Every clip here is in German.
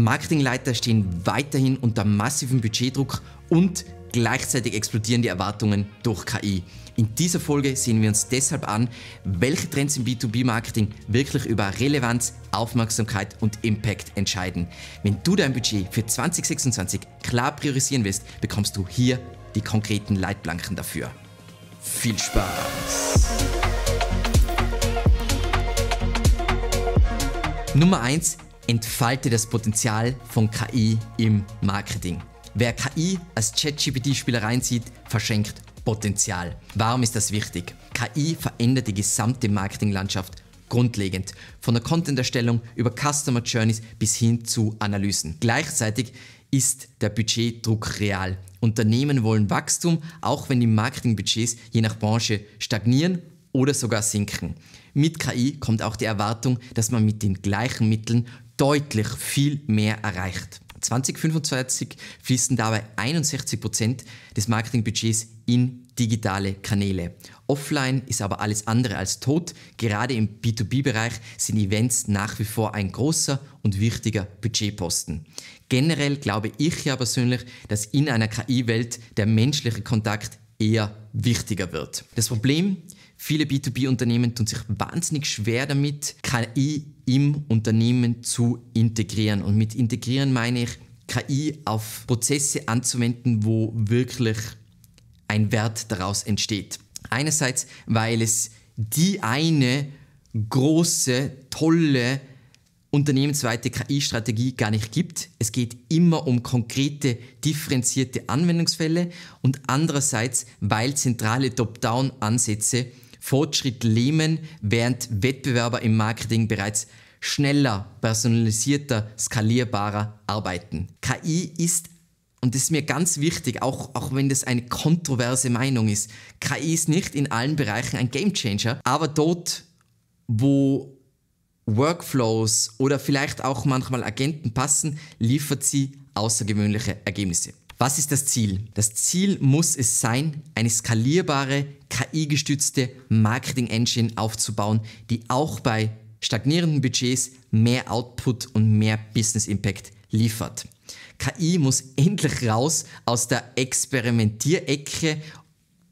Marketingleiter stehen weiterhin unter massivem Budgetdruck und gleichzeitig explodieren die Erwartungen durch KI. In dieser Folge sehen wir uns deshalb an, welche Trends im B2B-Marketing wirklich über Relevanz, Aufmerksamkeit und Impact entscheiden. Wenn du dein Budget für 2026 klar priorisieren willst, bekommst du hier die konkreten Leitplanken dafür. Viel Spaß! Nummer 1. Entfalte das Potenzial von KI im Marketing. Wer KI als ChatGPT-Spielereien sieht, verschenkt Potenzial. Warum ist das wichtig? KI verändert die gesamte Marketinglandschaft grundlegend. Von der Content-Erstellung über Customer Journeys bis hin zu Analysen. Gleichzeitig ist der Budgetdruck real. Unternehmen wollen Wachstum, auch wenn die Marketingbudgets je nach Branche stagnieren oder sogar sinken. Mit KI kommt auch die Erwartung, dass man mit den gleichen Mitteln deutlich viel mehr erreicht. 2025 fließen dabei 61% des Marketingbudgets in digitale Kanäle. Offline ist aber alles andere als tot. Gerade im B2B-Bereich sind Events nach wie vor ein großer und wichtiger Budgetposten. Generell glaube ich ja persönlich, dass in einer KI-Welt der menschliche Kontakt eher wichtiger wird. Das Problem: viele B2B-Unternehmen tun sich wahnsinnig schwer damit, KI im Unternehmen zu integrieren. Und mit integrieren meine ich, KI auf Prozesse anzuwenden, wo wirklich ein Wert daraus entsteht. Einerseits, weil es die eine große, tolle, unternehmensweite KI-Strategie gar nicht gibt. Es geht immer um konkrete, differenzierte Anwendungsfälle. Und andererseits, weil zentrale Top-Down-Ansätze Fortschritt lähmen, während Wettbewerber im Marketing bereits schneller, personalisierter, skalierbarer arbeiten. KI ist, und das ist mir ganz wichtig, auch wenn das eine kontroverse Meinung ist, KI ist nicht in allen Bereichen ein Gamechanger, aber dort, wo Workflows oder vielleicht auch manchmal Agenten passen, liefert sie außergewöhnliche Ergebnisse. Was ist das Ziel? Das Ziel muss es sein, eine skalierbare, KI-gestützte Marketing-Engine aufzubauen, die auch bei stagnierenden Budgets mehr Output und mehr Business-Impact liefert. KI muss endlich raus aus der Experimentierecke,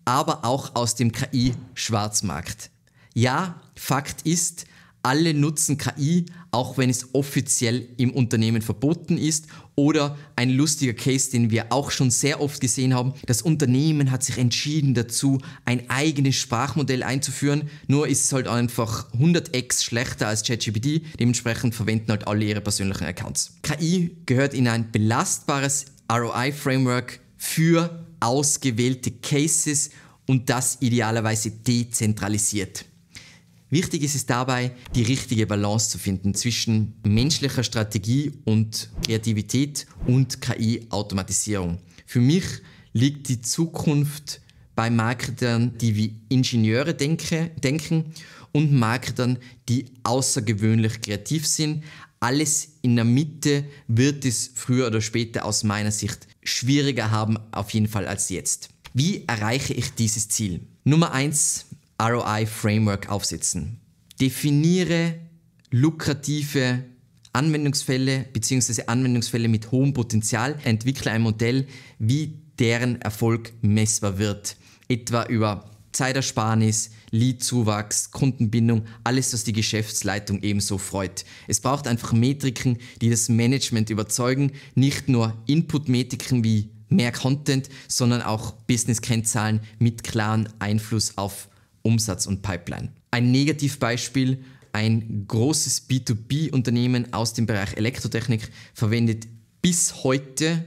aber auch aus dem KI-Schwarzmarkt. Ja, Fakt ist, alle nutzen KI, auch wenn es offiziell im Unternehmen verboten ist. Oder ein lustiger Case, den wir auch schon sehr oft gesehen haben. Das Unternehmen hat sich entschieden dazu, ein eigenes Sprachmodell einzuführen. Nur ist es halt einfach 100x schlechter als ChatGPT. Dementsprechend verwenden halt alle ihre persönlichen Accounts. KI gehört in ein belastbares ROI-Framework für ausgewählte Cases und das idealerweise dezentralisiert. Wichtig ist es dabei, die richtige Balance zu finden zwischen menschlicher Strategie und Kreativität und KI-Automatisierung. Für mich liegt die Zukunft bei Marketern, die wie Ingenieure denken und Marketern, die außergewöhnlich kreativ sind. Alles in der Mitte wird es früher oder später aus meiner Sicht schwieriger haben, auf jeden Fall als jetzt. Wie erreiche ich dieses Ziel? Nummer 1. ROI-Framework aufsetzen. Definiere lukrative Anwendungsfälle bzw. Anwendungsfälle mit hohem Potenzial. Entwickle ein Modell, wie deren Erfolg messbar wird. Etwa über Zeitersparnis, Lead-Zuwachs, Kundenbindung, alles, was die Geschäftsleitung ebenso freut. Es braucht einfach Metriken, die das Management überzeugen, nicht nur Input-Metriken wie mehr Content, sondern auch Business-Kennzahlen mit klarem Einfluss auf Umsatz und Pipeline. Ein Negativbeispiel: ein großes B2B-Unternehmen aus dem Bereich Elektrotechnik verwendet bis heute,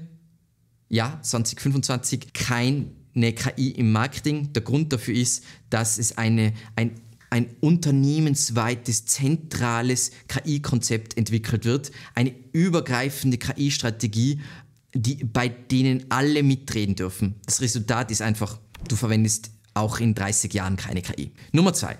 2025, keine KI im Marketing. Der Grund dafür ist, dass es ein unternehmensweites, zentrales KI-Konzept entwickelt wird, eine übergreifende KI-Strategie, bei denen alle mitreden dürfen. Das Resultat ist einfach, du verwendest auch in 30 Jahren keine KI. Nummer 2.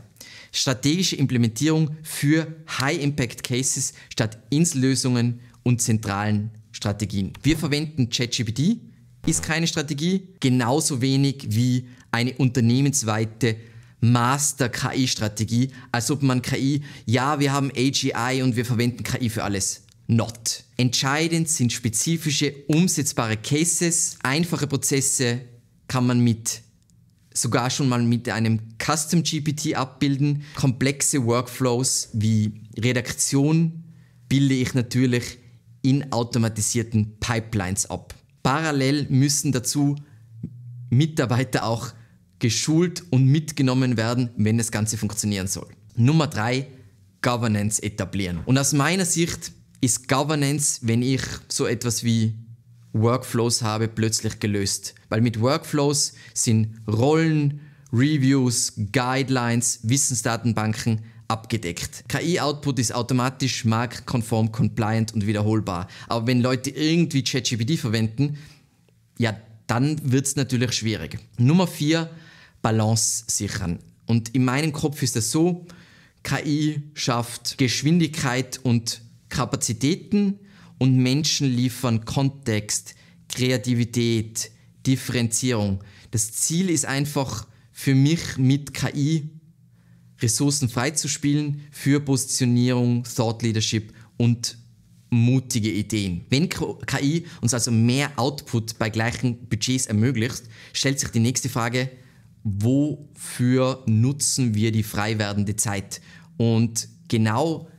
Strategische Implementierung für High-Impact-Cases statt Insellösungen und zentralen Strategien. Wir verwenden ChatGPT, ist keine Strategie, genauso wenig wie eine unternehmensweite Master-KI-Strategie, als ob man KI, wir haben AGI und wir verwenden KI für alles. Not. Entscheidend sind spezifische, umsetzbare Cases. Einfache Prozesse kann man sogar schon mal mit einem Custom GPT abbilden. Komplexe Workflows wie Redaktion bilde ich natürlich in automatisierten Pipelines ab. Parallel müssen dazu Mitarbeiter auch geschult und mitgenommen werden, wenn das Ganze funktionieren soll. Nummer 3, Governance etablieren. Und aus meiner Sicht ist Governance, wenn ich so etwas wie Workflows habe, plötzlich gelöst. Weil mit Workflows sind Rollen, Reviews, Guidelines, Wissensdatenbanken abgedeckt. KI-Output ist automatisch, marktkonform, compliant und wiederholbar. Aber wenn Leute irgendwie ChatGPT verwenden, ja, dann wird es natürlich schwierig. Nummer 4, Balance sichern. Und in meinem Kopf ist es so, KI schafft Geschwindigkeit und Kapazitäten und Menschen liefern Kontext, Kreativität, Differenzierung. Das Ziel ist einfach für mich mit KI Ressourcen freizuspielen für Positionierung, Thought Leadership und mutige Ideen. Wenn KI uns also mehr Output bei gleichen Budgets ermöglicht, stellt sich die nächste Frage, wofür nutzen wir die frei werdende Zeit? Und genau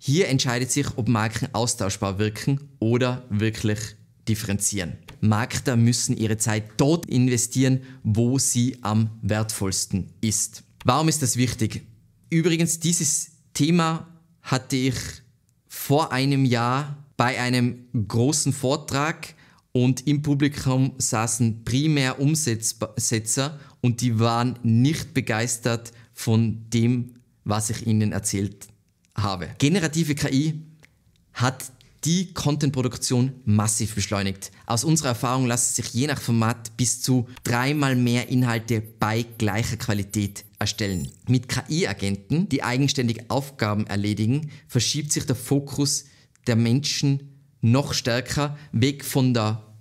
hier entscheidet sich, ob Marken austauschbar wirken oder wirklich differenzieren. Marketer müssen ihre Zeit dort investieren, wo sie am wertvollsten ist. Warum ist das wichtig? Übrigens, dieses Thema hatte ich vor einem Jahr bei einem großen Vortrag und im Publikum saßen primär Umsetzer und die waren nicht begeistert von dem, was ich ihnen erzählt habe. Generative KI hat die Contentproduktion massiv beschleunigt. Aus unserer Erfahrung lassen sich je nach Format bis zu 3-mal mehr Inhalte bei gleicher Qualität erstellen. Mit KI-Agenten, die eigenständig Aufgaben erledigen, verschiebt sich der Fokus der Menschen noch stärker weg von der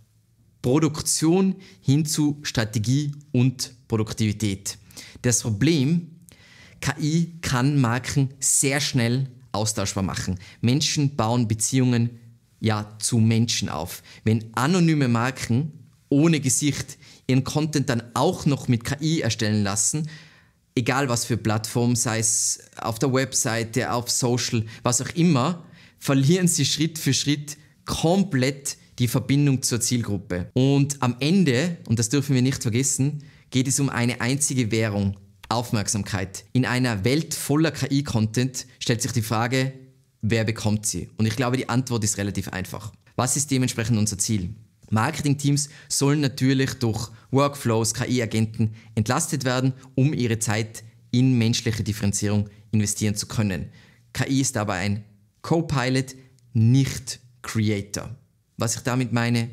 Produktion hin zu Strategie und Produktivität. Das Problem: KI kann Marken sehr schnell austauschbar machen. Menschen bauen Beziehungen zu Menschen auf. Wenn anonyme Marken ohne Gesicht ihren Content dann auch noch mit KI erstellen lassen, egal was für Plattform, sei es auf der Webseite, auf Social, was auch immer, verlieren sie Schritt für Schritt komplett die Verbindung zur Zielgruppe. Und am Ende, und das dürfen wir nicht vergessen, geht es um eine einzige Währung: Aufmerksamkeit. In einer Welt voller KI-Content stellt sich die Frage, wer bekommt sie? Und ich glaube, die Antwort ist relativ einfach. Was ist dementsprechend unser Ziel? Marketingteams sollen natürlich durch Workflows, KI-Agenten entlastet werden, um ihre Zeit in menschliche Differenzierung investieren zu können. KI ist dabei ein Co-Pilot, nicht Creator. Was ich damit meine?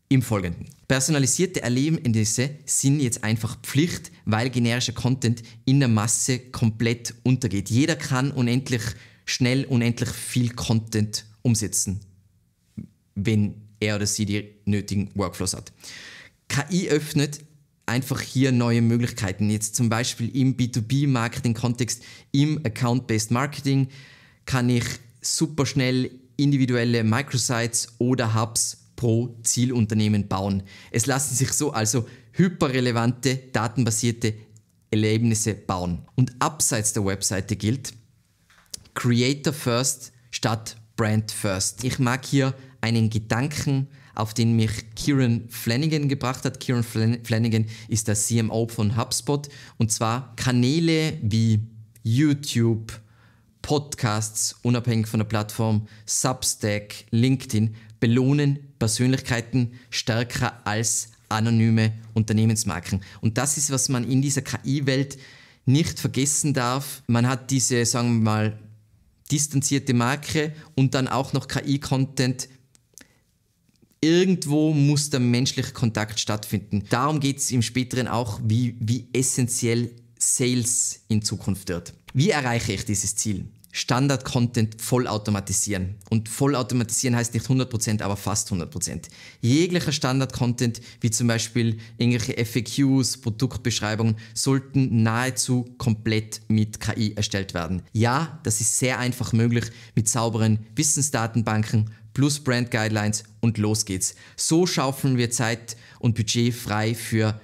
Im Folgenden. Personalisierte Erlebnisse sind jetzt einfach Pflicht, weil generischer Content in der Masse komplett untergeht. Jeder kann unendlich schnell, unendlich viel Content umsetzen, wenn er oder sie die nötigen Workflows hat. KI öffnet einfach hier neue Möglichkeiten. Jetzt zum Beispiel im B2B-Marketing-Kontext, im Account-Based Marketing kann ich super schnell individuelle Microsites oder Hubs pro Zielunternehmen bauen. Es lassen sich so also hyperrelevante, datenbasierte Erlebnisse bauen. Und abseits der Webseite gilt Creator First statt Brand First. Ich mag hier einen Gedanken, auf den mich Kieran Flanagan gebracht hat. Kieran Flanagan ist der CMO von HubSpot. Und zwar Kanäle wie YouTube, Podcasts, unabhängig von der Plattform, Substack, LinkedIn, belohnen Persönlichkeiten stärker als anonyme Unternehmensmarken. Und das ist, was man in dieser KI-Welt nicht vergessen darf. Man hat diese, sagen wir mal, distanzierte Marke und dann auch noch KI-Content. Irgendwo muss der menschliche Kontakt stattfinden. Darum geht es im Späteren auch, wie essentiell Sales in Zukunft wird. Wie erreiche ich dieses Ziel? Standard-Content vollautomatisieren. Und vollautomatisieren heißt nicht 100%, aber fast 100%. Jeglicher Standard-Content, wie zum Beispiel irgendwelche FAQs, Produktbeschreibungen, sollten nahezu komplett mit KI erstellt werden. Ja, das ist sehr einfach möglich mit sauberen Wissensdatenbanken plus Brand Guidelines und los geht's. So schaufeln wir Zeit und Budget frei für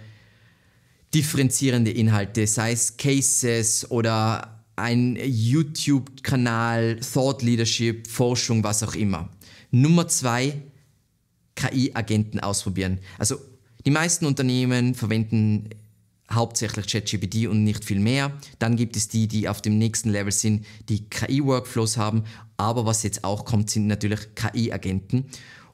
differenzierende Inhalte, sei es Cases oder ein YouTube-Kanal, Thought Leadership, Forschung, was auch immer. Nummer 2, KI-Agenten ausprobieren. Also die meisten Unternehmen verwenden hauptsächlich ChatGPT und nicht viel mehr. Dann gibt es die, die auf dem nächsten Level sind, die KI-Workflows haben. Aber was jetzt auch kommt, sind natürlich KI-Agenten.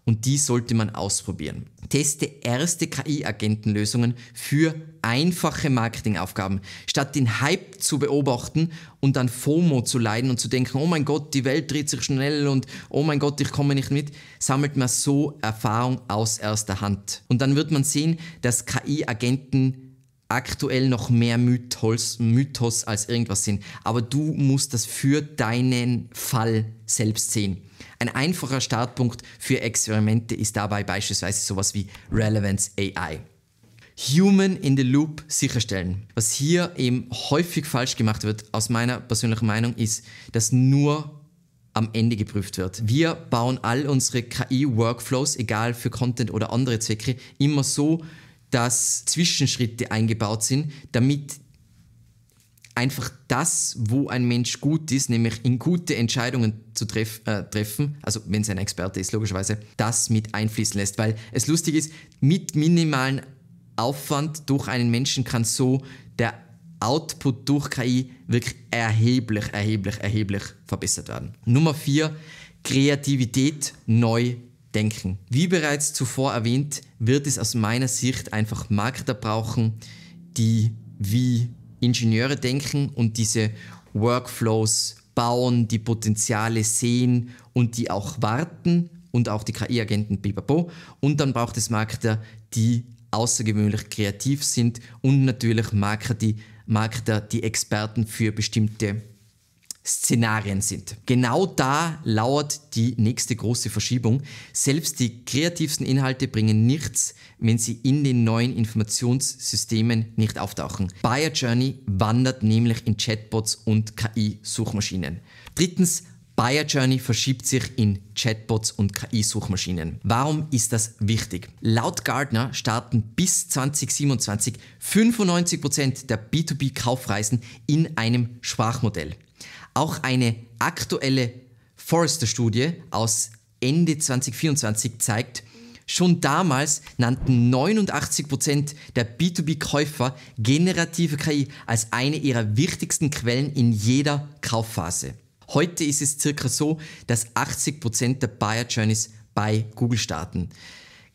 Und die sollte man ausprobieren. Teste erste KI-Agentenlösungen für einfache Marketingaufgaben. Statt den Hype zu beobachten und dann FOMO zu leiden und zu denken, oh mein Gott, die Welt dreht sich schnell und oh mein Gott, ich komme nicht mit, sammelt man so Erfahrung aus erster Hand. Und dann wird man sehen, dass KI-Agenten aktuell noch mehr Mythos als irgendwas sind. Aber du musst das für deinen Fall selbst sehen. Ein einfacher Startpunkt für Experimente ist dabei beispielsweise sowas wie Relevance AI. Human in the Loop sicherstellen. Was hier eben häufig falsch gemacht wird, aus meiner persönlichen Meinung, ist, dass nur am Ende geprüft wird. Wir bauen all unsere KI-Workflows, egal für Content oder andere Zwecke, immer so, dass Zwischenschritte eingebaut sind, damit einfach das, wo ein Mensch gut ist, nämlich in gute Entscheidungen zu treffen, also wenn es ein Experte ist, logischerweise, das mit einfließen lässt. Weil es lustig ist, mit minimalen Aufwand durch einen Menschen kann so der Output durch KI wirklich erheblich verbessert werden. Nummer 4, Kreativität neu denken. Wie bereits zuvor erwähnt, wird es aus meiner Sicht einfach Marketer brauchen, die wie Ingenieure denken und diese Workflows bauen, die Potenziale sehen und die auch warten und auch die KI-Agenten pipapo. Und dann braucht es Marketer, die außergewöhnlich kreativ sind und natürlich Marketer, die Experten für bestimmte Szenarien sind. Genau da lauert die nächste große Verschiebung. Selbst die kreativsten Inhalte bringen nichts, wenn sie in den neuen Informationssystemen nicht auftauchen. Buyer Journey wandert nämlich in Chatbots und KI-Suchmaschinen. Drittens, Buyer Journey verschiebt sich in Chatbots und KI-Suchmaschinen. Warum ist das wichtig? Laut Gartner starten bis 2027 95% der B2B-Kaufreisen in einem Sprachmodell. Auch eine aktuelle Forrester-Studie aus Ende 2024 zeigt, schon damals nannten 89% der B2B-Käufer generative KI als eine ihrer wichtigsten Quellen in jeder Kaufphase. Heute ist es circa so, dass 80% der Buyer Journeys bei Google starten.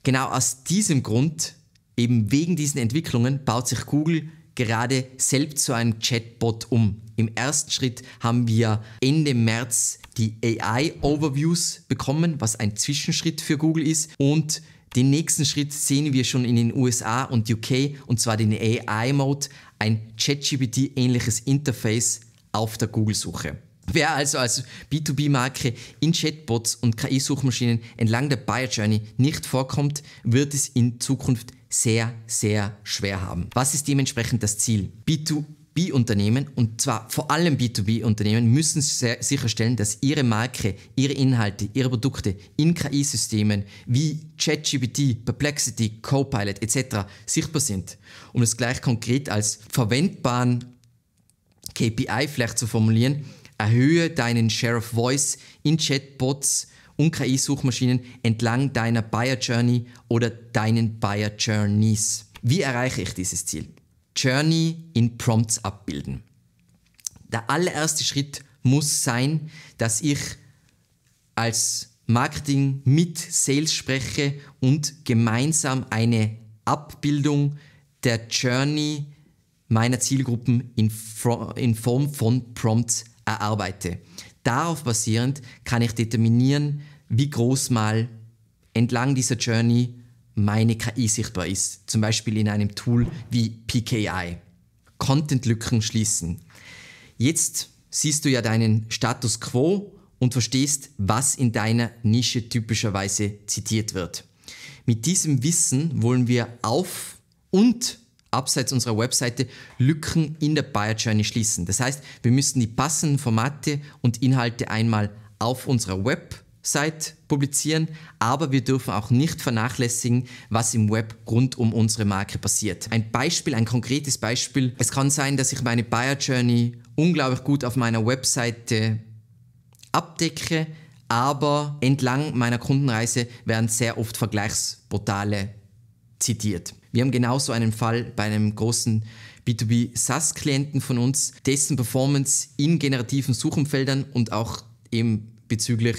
Genau aus diesem Grund, eben wegen diesen Entwicklungen, baut sich Google gerade selbst zu einem Chatbot um. Im ersten Schritt haben wir Ende März die AI-Overviews bekommen, was ein Zwischenschritt für Google ist. Und den nächsten Schritt sehen wir schon in den USA und UK, und zwar den AI-Mode, ein ChatGPT-ähnliches Interface auf der Google-Suche. Wer also als B2B-Marke in Chatbots und KI-Suchmaschinen entlang der Buyer Journey nicht vorkommt, wird es in Zukunft sehr, sehr schwer haben. Was ist dementsprechend das Ziel? B2B-Unternehmen, und zwar vor allem B2B-Unternehmen, müssen sicherstellen, dass ihre Marke, ihre Inhalte, ihre Produkte in KI-Systemen wie ChatGPT, Perplexity, Copilot etc. sichtbar sind. Um es gleich konkret als verwendbaren KPI vielleicht zu formulieren: Erhöhe deinen Share of Voice in Chatbots und KI-Suchmaschinen entlang deiner Buyer Journey oder deinen Buyer Journeys. Wie erreiche ich dieses Ziel? Journey in Prompts abbilden. Der allererste Schritt muss sein, dass ich als Marketing mit Sales spreche und gemeinsam eine Abbildung der Journey meiner Zielgruppen in Form von Prompts erarbeite. Darauf basierend kann ich determinieren, wie groß mal entlang dieser Journey meine KI sichtbar ist. Zum Beispiel in einem Tool wie PKI. Content-Lücken schließen. Jetzt siehst du ja deinen Status quo und verstehst, was in deiner Nische typischerweise zitiert wird. Mit diesem Wissen wollen wir auf und abseits unserer Webseite Lücken in der Buyer Journey schließen. Das heißt, wir müssen die passenden Formate und Inhalte einmal auf unserer Website publizieren, aber wir dürfen auch nicht vernachlässigen, was im Web rund um unsere Marke passiert. Ein konkretes Beispiel. Es kann sein, dass ich meine Buyer Journey unglaublich gut auf meiner Webseite abdecke, aber entlang meiner Kundenreise werden sehr oft Vergleichsportale zitiert. Wir haben genauso einen Fall bei einem großen B2B SaaS-Klienten von uns, dessen Performance in generativen Suchumfeldern und auch eben bezüglich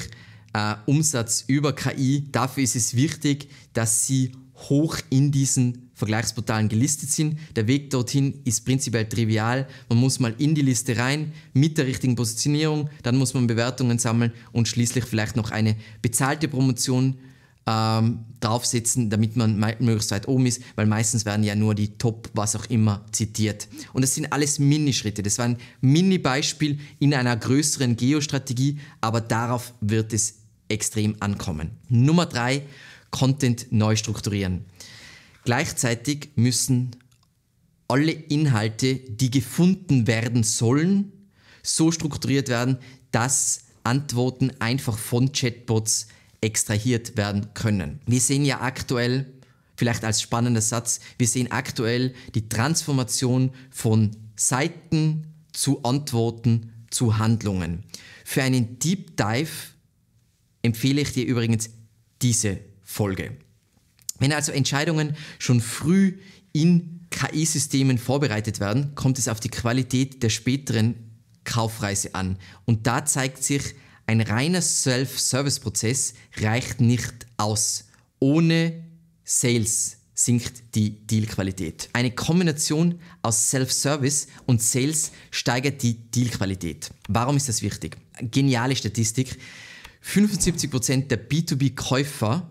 Umsatz über KI, dafür ist es wichtig, dass sie hoch in diesen Vergleichsportalen gelistet sind. Der Weg dorthin ist prinzipiell trivial. Man muss mal in die Liste rein mit der richtigen Positionierung, dann muss man Bewertungen sammeln und schließlich vielleicht noch eine bezahlte Promotion draufsetzen, damit man möglichst weit oben ist, weil meistens werden ja nur die Top, was auch immer, zitiert. Und das sind alles Minischritte. Das war ein Mini-Beispiel in einer größeren Geostrategie, aber darauf wird es extrem ankommen. Nummer 3, Content neu strukturieren. Gleichzeitig müssen alle Inhalte, die gefunden werden sollen, so strukturiert werden, dass Antworten einfach von Chatbots extrahiert werden können. Wir sehen ja aktuell, vielleicht als spannender Satz, wir sehen aktuell die Transformation von Seiten zu Antworten zu Handlungen. Für einen Deep Dive empfehle ich dir übrigens diese Folge. Wenn also Entscheidungen schon früh in KI-Systemen vorbereitet werden, kommt es auf die Qualität der späteren Kaufreise an. Und da zeigt sich, ein reiner Self-Service-Prozess reicht nicht aus. Ohne Sales sinkt die Dealqualität. Eine Kombination aus Self-Service und Sales steigert die Dealqualität. Warum ist das wichtig? Geniale Statistik. 75% der B2B-Käufer,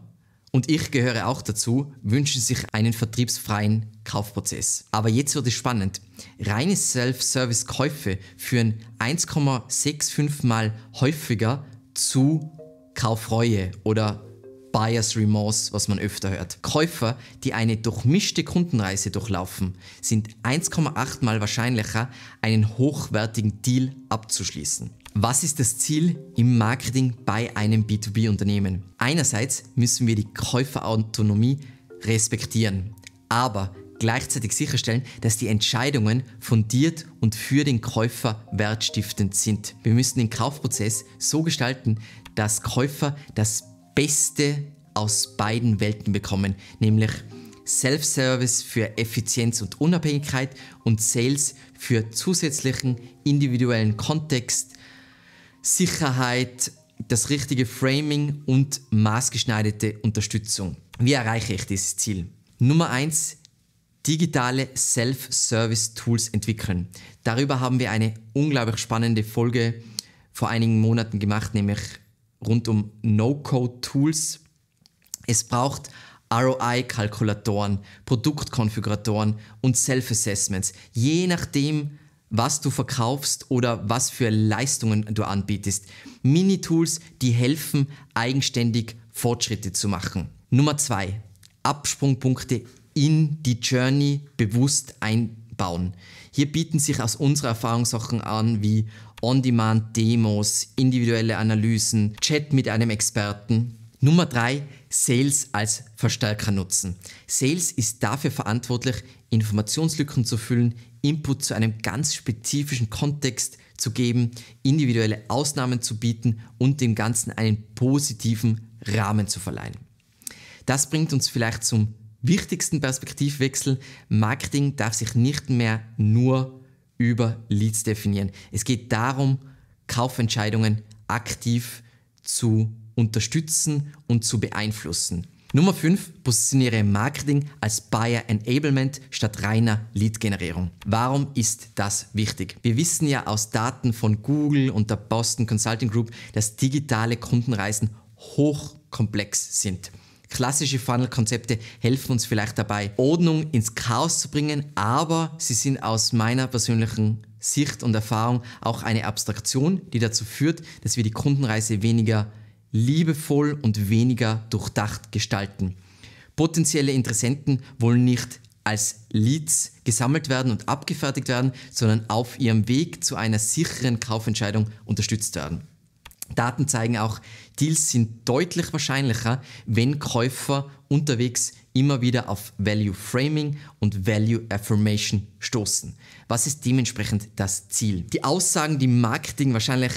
und ich gehöre auch dazu, wünschen sich einen vertriebsfreien Kaufprozess. Aber jetzt wird es spannend. Reine Self-Service-Käufe führen 1,65 Mal häufiger zu Kaufreue oder Buyer's Remorse, was man öfter hört. Käufer, die eine durchmischte Kundenreise durchlaufen, sind 1,8 Mal wahrscheinlicher, einen hochwertigen Deal abzuschließen. Was ist das Ziel im Marketing bei einem B2B-Unternehmen? Einerseits müssen wir die Käuferautonomie respektieren, aber gleichzeitig sicherstellen, dass die Entscheidungen fundiert und für den Käufer wertstiftend sind. Wir müssen den Kaufprozess so gestalten, dass Käufer das Beste aus beiden Welten bekommen, nämlich Self-Service für Effizienz und Unabhängigkeit und Sales für zusätzlichen individuellen Kontext, Sicherheit, das richtige Framing und maßgeschneiderte Unterstützung. Wie erreiche ich dieses Ziel? Nummer 1, digitale Self-Service-Tools entwickeln. Darüber haben wir eine unglaublich spannende Folge vor einigen Monaten gemacht, nämlich rund um No-Code-Tools. Es braucht ROI-Kalkulatoren, Produktkonfiguratoren und Self-Assessments. Je nachdem, was du verkaufst oder was für Leistungen du anbietest. Mini-Tools, die helfen, eigenständig Fortschritte zu machen. Nummer 2, Absprungpunkte in die Journey bewusst einbauen. Hier bieten sich aus unserer Erfahrung Sachen an wie On-Demand-Demos, individuelle Analysen, Chat mit einem Experten. Nummer 3, Sales als Verstärker nutzen. Sales ist dafür verantwortlich, Informationslücken zu füllen, Input zu einem ganz spezifischen Kontext zu geben, individuelle Ausnahmen zu bieten und dem Ganzen einen positiven Rahmen zu verleihen. Das bringt uns vielleicht zum wichtigsten Perspektivwechsel. Marketing darf sich nicht mehr nur über Leads definieren. Es geht darum, Kaufentscheidungen aktiv zu unterstützen und zu beeinflussen. Nummer 5, positioniere Marketing als Buyer Enablement statt reiner Lead-Generierung. Warum ist das wichtig? Wir wissen ja aus Daten von Google und der Boston Consulting Group, dass digitale Kundenreisen hochkomplex sind. Klassische Funnel-Konzepte helfen uns vielleicht dabei, Ordnung ins Chaos zu bringen, aber sie sind aus meiner persönlichen Sicht und Erfahrung auch eine Abstraktion, die dazu führt, dass wir die Kundenreise weniger liebevoll und weniger durchdacht gestalten. Potenzielle Interessenten wollen nicht als Leads gesammelt werden und abgefertigt werden, sondern auf ihrem Weg zu einer sicheren Kaufentscheidung unterstützt werden. Daten zeigen auch, Deals sind deutlich wahrscheinlicher, wenn Käufer unterwegs immer wieder auf Value Framing und Value Affirmation stoßen. Was ist dementsprechend das Ziel? Die Aussagen, die Marketing wahrscheinlich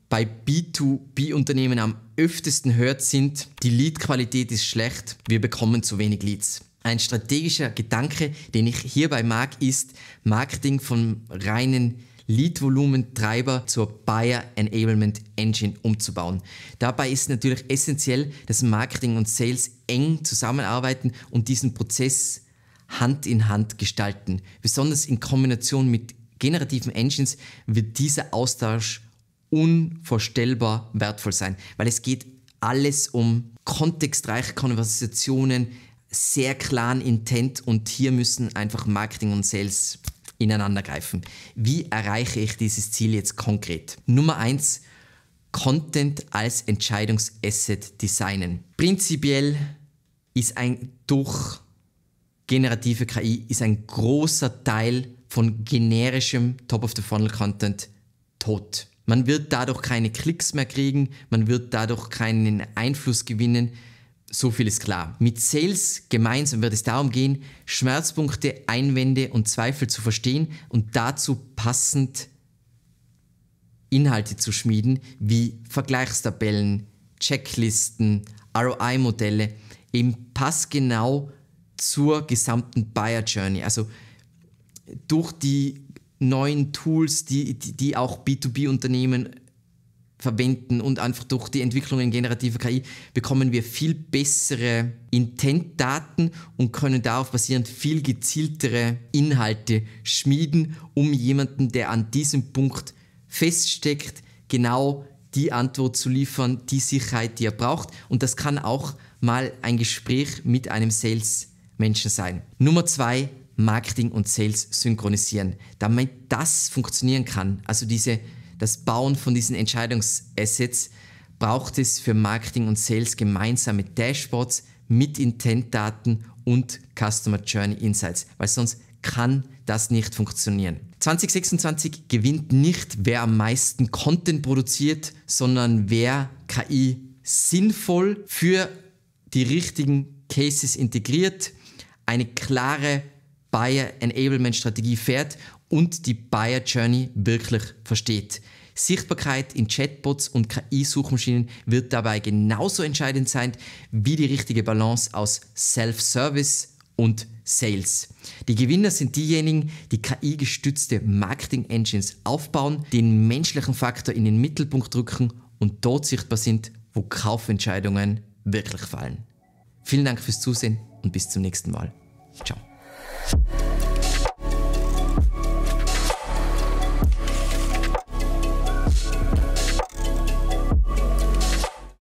bei B2B-Unternehmen am öftesten hört, sind: Die Lead-Qualität ist schlecht, wir bekommen zu wenig Leads. Ein strategischer Gedanke, den ich hierbei mag, ist, Marketing vom reinen Lead-Volumen-Treiber zur Buyer Enablement Engine umzubauen. Dabei ist natürlich essentiell, dass Marketing und Sales eng zusammenarbeiten und diesen Prozess Hand in Hand gestalten. Besonders in Kombination mit generativen Engines wird dieser Austausch unvorstellbar wertvoll sein, weil es geht alles um kontextreiche Konversationen, sehr klaren Intent, und hier müssen einfach Marketing und Sales ineinander greifen. Wie erreiche ich dieses Ziel jetzt konkret? Nummer 1, Content als Entscheidungsasset designen. Prinzipiell ist durch generative KI ein großer Teil von generischem Top-of-the-Funnel-Content tot. Man wird dadurch keine Klicks mehr kriegen, man wird dadurch keinen Einfluss gewinnen. So viel ist klar. Mit Sales gemeinsam wird es darum gehen, Schmerzpunkte, Einwände und Zweifel zu verstehen und dazu passend Inhalte zu schmieden, wie Vergleichstabellen, Checklisten, ROI-Modelle, eben passgenau zur gesamten Buyer Journey. Also durch die neuen Tools, die auch B2B-Unternehmen verwenden und einfach durch die Entwicklung in generativer KI bekommen wir viel bessere Intent-Daten und können darauf basierend viel gezieltere Inhalte schmieden, um jemanden, der an diesem Punkt feststeckt, genau die Antwort zu liefern, die Sicherheit, die er braucht. Und das kann auch mal ein Gespräch mit einem Sales-Menschen sein. Nummer 2, Marketing und Sales synchronisieren. Damit das funktionieren kann, also das Bauen von diesen Entscheidungsassets, braucht es für Marketing und Sales gemeinsame Dashboards mit Intent-Daten und Customer Journey Insights, weil sonst kann das nicht funktionieren. 2026 gewinnt nicht, wer am meisten Content produziert, sondern wer KI sinnvoll für die richtigen Cases integriert, eine klare Buyer Enablement Strategie fährt und die Buyer Journey wirklich versteht. Sichtbarkeit in Chatbots und KI-Suchmaschinen wird dabei genauso entscheidend sein wie die richtige Balance aus Self-Service und Sales. Die Gewinner sind diejenigen, die KI-gestützte Marketing-Engines aufbauen, den menschlichen Faktor in den Mittelpunkt drücken und dort sichtbar sind, wo Kaufentscheidungen wirklich fallen. Vielen Dank fürs Zusehen und bis zum nächsten Mal. Ciao.